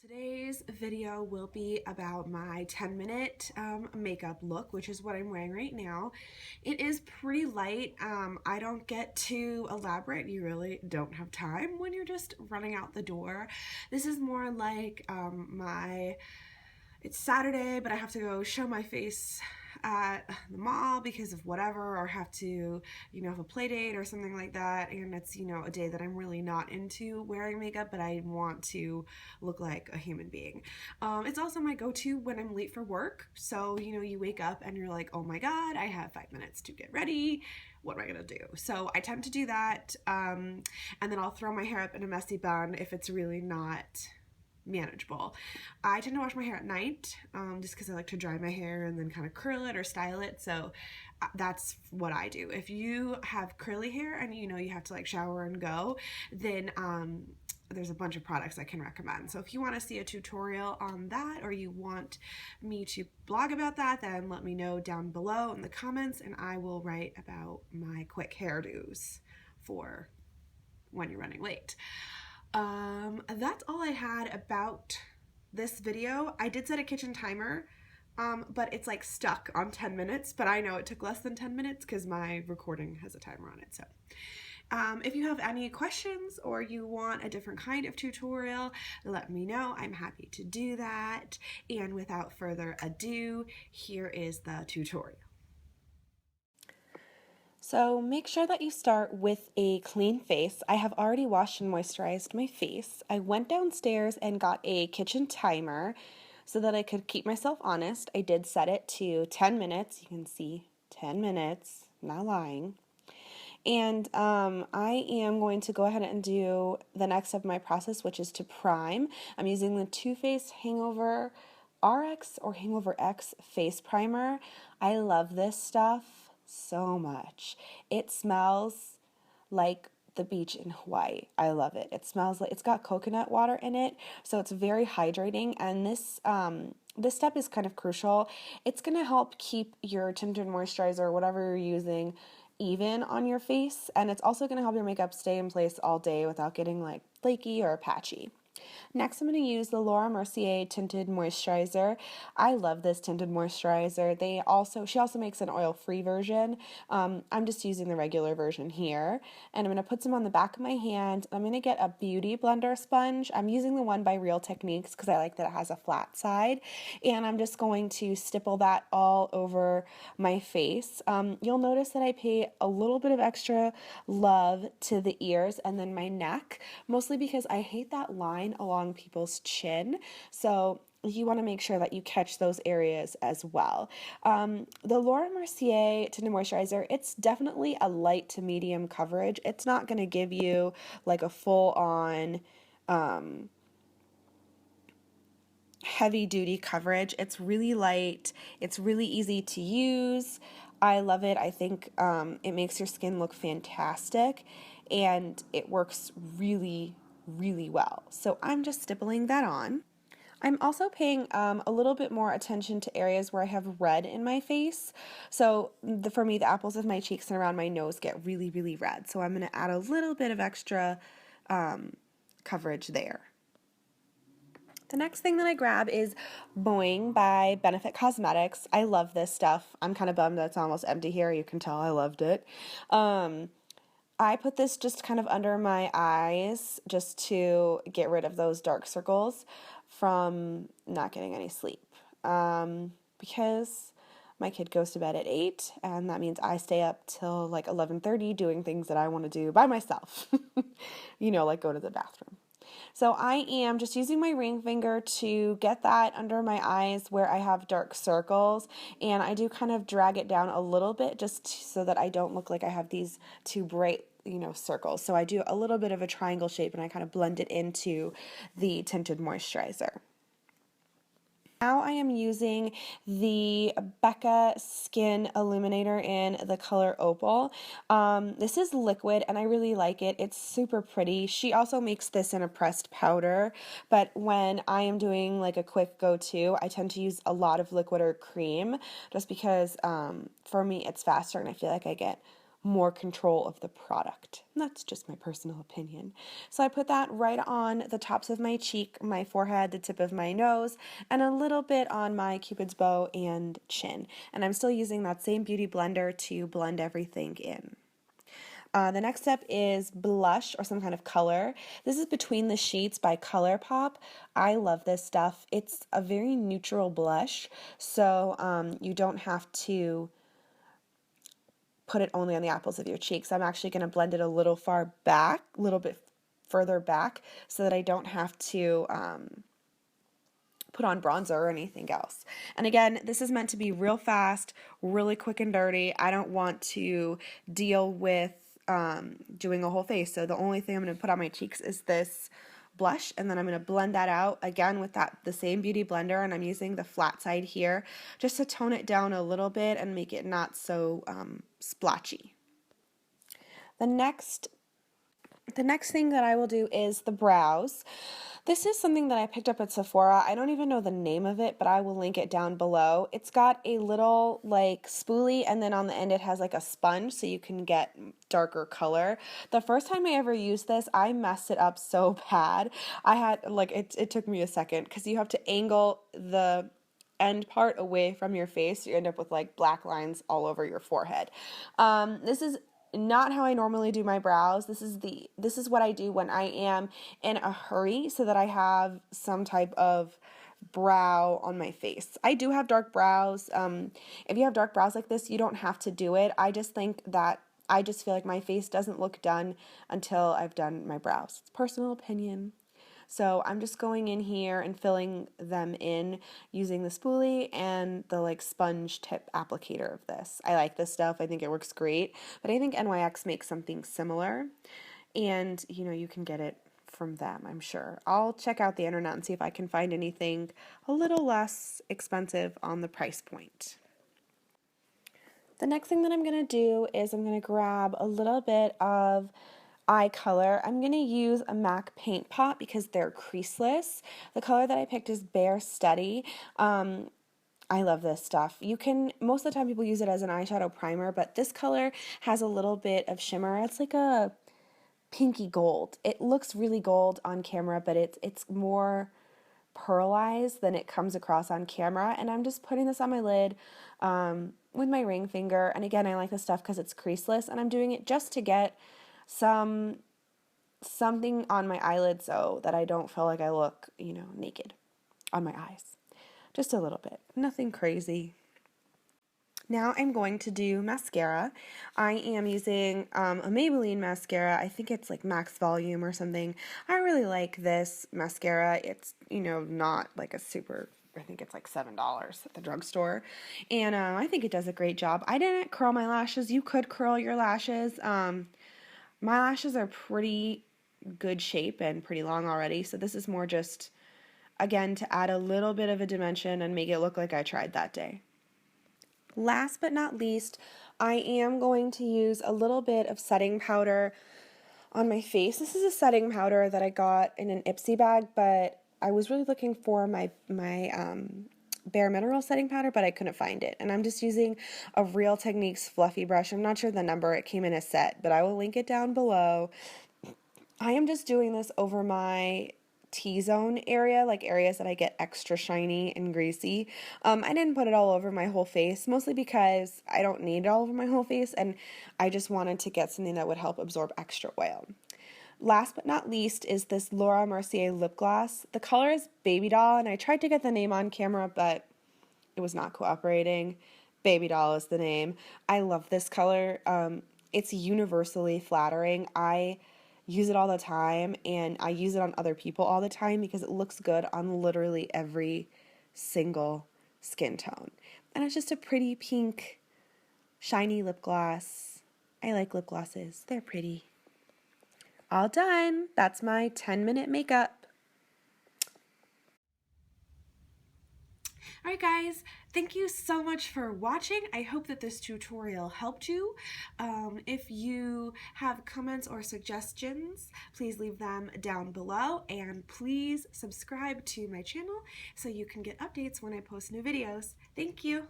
Today's video will be about my 10-minute makeup look, which is what I'm wearing right now. It is pretty light. I don't get too elaborate. You really don't have time when you're just running out the door. This is more like it's Saturday, but I have to go show my face at the mall because of whatever, or have to, have a play date or something like that. And it's, a day that I'm really not into wearing makeup, but I want to look like a human being. It's also my go-to when I'm late for work. So, you wake up and you're like, oh my God, I have 5 minutes to get ready. What am I gonna do? So I tend to do that. And then I'll throw my hair up in a messy bun if it's really not manageable. I tend to wash my hair at night just because I like to dry my hair and then kind of curl it or style it. So that's what I do. If you have curly hair and you have to like shower and go, then there's a bunch of products I can recommend. So if you want to see a tutorial on that, or you want me to blog about that, then let me know down below in the comments and I will write about my quick hairdos for when you're running late. That's all I had about this video. I did set a kitchen timer, but it's like stuck on 10 minutes, but I know it took less than 10 minutes because my recording has a timer on it. So if you have any questions or you want a different kind of tutorial, let me know. I'm happy to do that. And without further ado, here is the tutorial. So make sure that you start with a clean face. I have already washed and moisturized my face. I went downstairs and got a kitchen timer so that I could keep myself honest. I did set it to 10 minutes. You can see 10 minutes, I'm not lying. And I am going to go ahead and do the next step of my process, which is to prime. I'm using the Too Faced Hangover RX or Hangover X face primer. I love this stuff so much. It smells like the beach in Hawaii. I love it. It smells like it's got coconut water in it, so it's very hydrating. And this step is kind of crucial. It's going to help keep your tinted moisturizer or whatever you're using even on your face, and it's also going to help your makeup stay in place all day without getting like flaky or patchy. Next, I'm going to use the Laura Mercier Tinted Moisturizer. I love this tinted moisturizer. She also makes an oil-free version. I'm just using the regular version here. And I'm going to put some on the back of my hand. I'm going to get a Beauty Blender sponge. I'm using the one by Real Techniques because I like that it has a flat side. And I'm just going to stipple that all over my face. You'll notice that I pay a little bit of extra love to the ears and then my neck, mostly because I hate that line along people's chin. So you want to make sure that you catch those areas as well. The Laura Mercier Tinted Moisturizer, it's definitely a light to medium coverage. It's not going to give you like a full-on heavy-duty coverage. It's really light. It's really easy to use. I love it. I think it makes your skin look fantastic, and it works really well. So I'm just stippling that on. I'm also paying a little bit more attention to areas where I have red in my face. So for me, the apples of my cheeks and around my nose get really red. So I'm going to add a little bit of extra coverage there. The next thing that I grab is Boing by Benefit Cosmetics. I love this stuff. I'm kind of bummed that it's almost empty here. You can tell I loved it. I put this just kind of under my eyes just to get rid of those dark circles from not getting any sleep. Because my kid goes to bed at 8, and that means I stay up till like 11:30 doing things that I want to do by myself. Like go to the bathroom. So I am just using my ring finger to get that under my eyes where I have dark circles, and I do kind of drag it down a little bit just so that I don't look like I have these too bright, circles. So I do a little bit of a triangle shape and I kind of blend it into the tinted moisturizer. Now I am using the Becca Skin Illuminator in the color Opal. This is liquid and I really like it. It's super pretty. She also makes this in a pressed powder, but when I am doing like a quick go-to, I tend to use a lot of liquid or cream just because for me it's faster and I feel like I get more control of the product. And that's just my personal opinion. So I put that right on the tops of my cheek, my forehead, the tip of my nose, and a little bit on my cupid's bow and chin. And I'm still using that same beauty blender to blend everything in. The next step is blush or some kind of color. This is Between the Sheets by ColourPop. I love this stuff. It's a very neutral blush, so you don't have to put it only on the apples of your cheeks. I'm actually going to blend it a little bit further back, so that I don't have to put on bronzer or anything else. And again, this is meant to be real fast, really quick and dirty. I don't want to deal with doing a whole face. So the only thing I'm going to put on my cheeks is this blush, and then I'm going to blend that out again with the same beauty blender, and I'm using the flat side here just to tone it down a little bit and make it not so splotchy. The next thing that I will do is the brows. This is something that I picked up at Sephora. I don't even know the name of it, but I will link it down below. It's got a little like spoolie, and then on the end it has like a sponge so you can get darker color. The first time I ever used this, I messed it up so bad. I had like it took me a second because you have to angle the end part away from your face. So you end up with like black lines all over your forehead. This is not how I normally do my brows. This is what I do when I am in a hurry so that I have some type of brow on my face. I do have dark brows. If you have dark brows like this, you don't have to do it. I just think that I just feel like my face doesn't look done until I've done my brows. It's personal opinion. So I'm just going in here and filling them in using the spoolie and the like sponge tip applicator of this. I like this stuff. I think it works great. But I think NYX makes something similar. And, you know, you can get it from them, I'm sure. I'll check out the internet and see if I can find anything a little less expensive on the price point. The next thing that I'm going to do is I'm going to grab a little bit of eye color. I'm going to use a MAC Paint Pot because they're creaseless. The color that I picked is Bare Study. I love this stuff. You can, most of the time people use it as an eyeshadow primer, but this color has a little bit of shimmer. It's like a pinky gold. It looks really gold on camera, but it's more pearlized than it comes across on camera. And I'm just putting this on my lid with my ring finger. And again, I like this stuff because it's creaseless, and I'm doing it just to get something on my eyelid so that I don't feel like I look, you know, naked on my eyes. Just a little bit. Nothing crazy. Now I'm going to do mascara. I am using a Maybelline mascara. I think it's like Max Volume or something. I really like this mascara. It's, you know, not like a super, I think it's like $7 at the drugstore. And I think it does a great job. I didn't curl my lashes. You could curl your lashes. My lashes are pretty good shape and pretty long already, so this is more just, again, to add a little bit of a dimension and make it look like I tried that day. Last but not least, I am going to use a little bit of setting powder on my face. This is a setting powder that I got in an Ipsy bag, but I was really looking for my Bare Mineral setting powder, but I couldn't find it. And I'm just using a Real Techniques fluffy brush. I'm not sure the number. It came in a set, but I will link it down below. I am just doing this over my T-zone area, like areas that I get extra shiny and greasy. I didn't put it all over my whole face, mostly because I don't need it all over my whole face, and I just wanted to get something that would help absorb extra oil. Last but not least is this Laura Mercier lip gloss. The color is Baby Doll, and I tried to get the name on camera, but it was not cooperating. Baby Doll is the name. I love this color. It's universally flattering. I use it all the time, and I use it on other people all the time because it looks good on literally every single skin tone. And it's just a pretty pink, shiny lip gloss. I like lip glosses. They're pretty. All done. That's my 10-minute makeup. Alright guys, thank you so much for watching. I hope that this tutorial helped you. If you have comments or suggestions, please leave them down below, and please subscribe to my channel so you can get updates when I post new videos. Thank you.